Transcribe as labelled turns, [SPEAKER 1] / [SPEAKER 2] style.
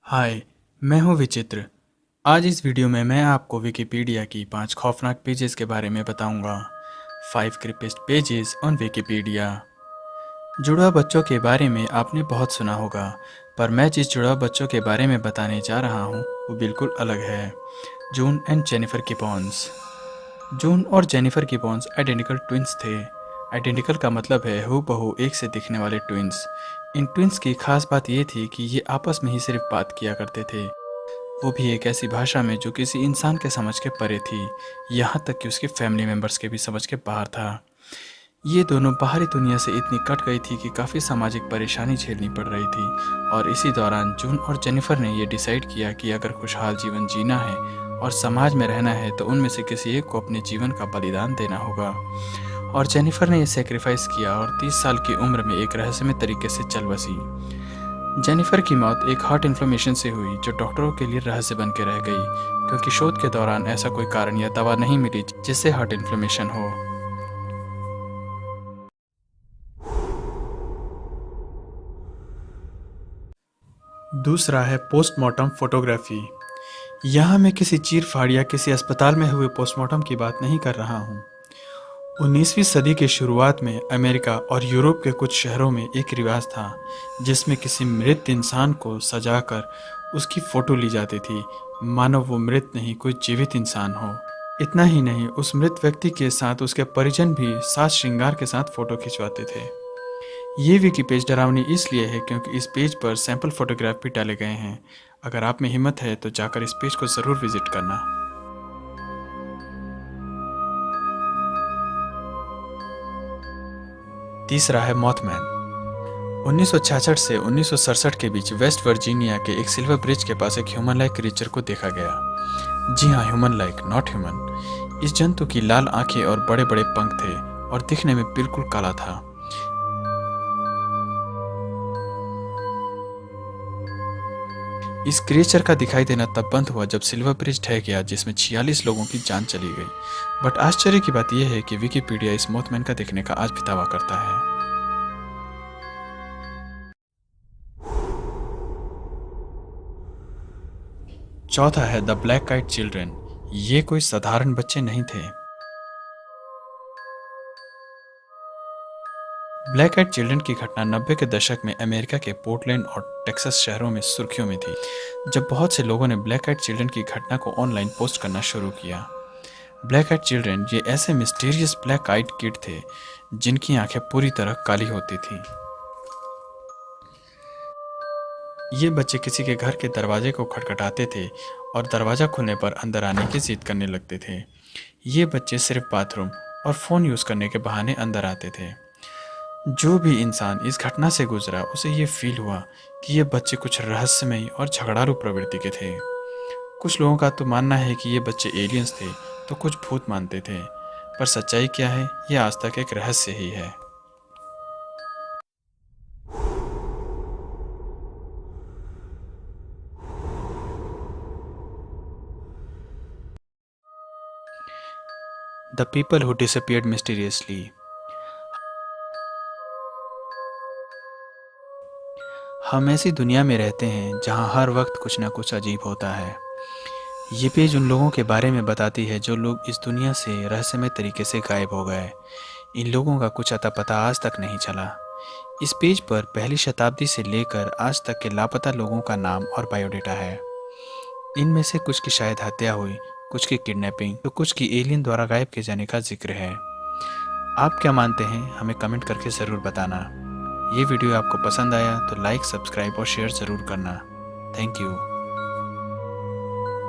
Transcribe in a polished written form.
[SPEAKER 1] हाय, मैं हूँ विचित्र। आज इस वीडियो में मैं आपको विकिपीडिया की 5 खौफनाक पेजेस के बारे में बताऊंगा। 5 क्रीपिस्ट पेजेस ऑन विकिपीडिया। जुड़वा बच्चों के बारे में आपने बहुत सुना होगा, पर मैं जिस जुड़वा बच्चों के बारे में बताने जा रहा हूँ वो बिल्कुल अलग है। जून एंड जेनिफर गिबॉन्स। जून और जेनिफर गिबॉन्स आइडेंटिकल ट्विंस थे। आइडेंटिकल का मतलब है हूबहू एक से दिखने वाले ट्विंस। इन ट्विंस की खास बात ये थी कि ये आपस में ही सिर्फ बात किया करते थे, वो भी एक ऐसी भाषा में जो किसी इंसान के समझ के परे थी, यहाँ तक कि उसके फैमिली मेम्बर्स के भी समझ के बाहर था। ये दोनों बाहरी दुनिया से इतनी कट गई थी कि काफ़ी सामाजिक परेशानी झेलनी पड़ रही थी, और इसी दौरान जून और जेनिफर ने ये डिसाइड किया कि अगर खुशहाल जीवन जीना है और समाज में रहना है तो उनमें से किसी एक को अपने जीवन का बलिदान देना होगा। और जेनिफर ने यह सेक्रीफाइस किया और 30 साल की उम्र में एक रहस्यमय तरीके से चल बसी। जेनिफर की मौत एक हार्ट इन्फ्लेमेशन से हुई, जो डॉक्टरों के लिए रहस्य बन के रह गई, क्योंकि शोध के दौरान ऐसा कोई कारण या दवा नहीं मिली जिससे हार्ट इन्फ्लेमेशन हो। दूसरा है पोस्टमार्टम फोटोग्राफी। यहाँ मैं किसी चीर फाड़ या किसी अस्पताल में हुए पोस्टमार्टम की बात नहीं कर रहा हूँ। 19वीं सदी के शुरुआत में अमेरिका और यूरोप के कुछ शहरों में एक रिवाज था जिसमें किसी मृत इंसान को सजाकर उसकी फ़ोटो ली जाती थी, मानो वो मृत नहीं कोई जीवित इंसान हो। इतना ही नहीं, उस मृत व्यक्ति के साथ उसके परिजन भी साज श्रृंगार के साथ फ़ोटो खिंचवाते थे। ये विकी पेज डरावनी इसलिए है क्योंकि इस पेज पर सैंपल फोटोग्राफ भी डाले गए हैं। अगर आप में हिम्मत है तो जाकर इस पेज को ज़रूर विजिट करना। तीसरा है मॉथमैन। 1966 से 1967 के बीच वेस्ट वर्जीनिया के एक सिल्वर ब्रिज के पास एक ह्यूमन लाइक क्रीचर को देखा गया। जी हाँ, ह्यूमन लाइक, नॉट ह्यूमन। इस जंतु की लाल आंखें और बड़े बड़े पंख थे और दिखने में बिल्कुल काला था। इस क्रिएचर का दिखाई देना तब बंद हुआ जब सिल्वर ब्रिज ढह गया, जिसमें 46 लोगों की जान चली गई। बट आश्चर्य की बात यह है कि विकिपीडिया इस मोथमैन का दिखने का आज भी दावा करता है। चौथा है द ब्लैक आइड चिल्ड्रन। ये कोई साधारण बच्चे नहीं थे। ब्लैक आइड चिल्ड्रन की घटना 90 के दशक में अमेरिका के पोर्टलैंड और टेक्सास शहरों में सुर्खियों में थी, जब बहुत से लोगों ने ब्लैक आइड चिल्ड्रन की घटना को ऑनलाइन पोस्ट करना शुरू किया। ब्लैक आइड चिल्ड्रन ये ऐसे मिस्टीरियस ब्लैक आइड किड थे जिनकी आंखें पूरी तरह काली होती थी। ये बच्चे किसी के घर के दरवाजे को खटखटाते थे और दरवाज़ा खुलने पर अंदर आने की जिद करने लगते थे। ये बच्चे सिर्फ बाथरूम और फ़ोन यूज़ करने के बहाने अंदर आते थे। जो भी इंसान इस घटना से गुजरा उसे ये फील हुआ कि ये बच्चे कुछ रहस्यमयी और झगड़ालू प्रवृत्ति के थे। कुछ लोगों का तो मानना है कि ये बच्चे एलियंस थे, तो कुछ भूत मानते थे, पर सच्चाई क्या है ये आज तक एक रहस्य ही है। The people who disappeared mysteriously. हम ऐसी दुनिया में रहते हैं जहां हर वक्त कुछ ना कुछ अजीब होता है। ये पेज उन लोगों के बारे में बताती है जो लोग इस दुनिया से रहस्यमय तरीके से गायब हो गए। इन लोगों का कुछ अता पता आज तक नहीं चला। इस पेज पर पहली शताब्दी से लेकर आज तक के लापता लोगों का नाम और बायोडेटा है। इनमें से कुछ की शायद हत्या हुई, कुछ की किडनैपिंग, तो कुछ की एलियन द्वारा गायब किए जाने का जिक्र है। आप क्या मानते हैं हमें कमेंट करके ज़रूर बताना। ये वीडियो आपको पसंद आया तो लाइक, सब्सक्राइब और शेयर ज़रूर करना। Thank you.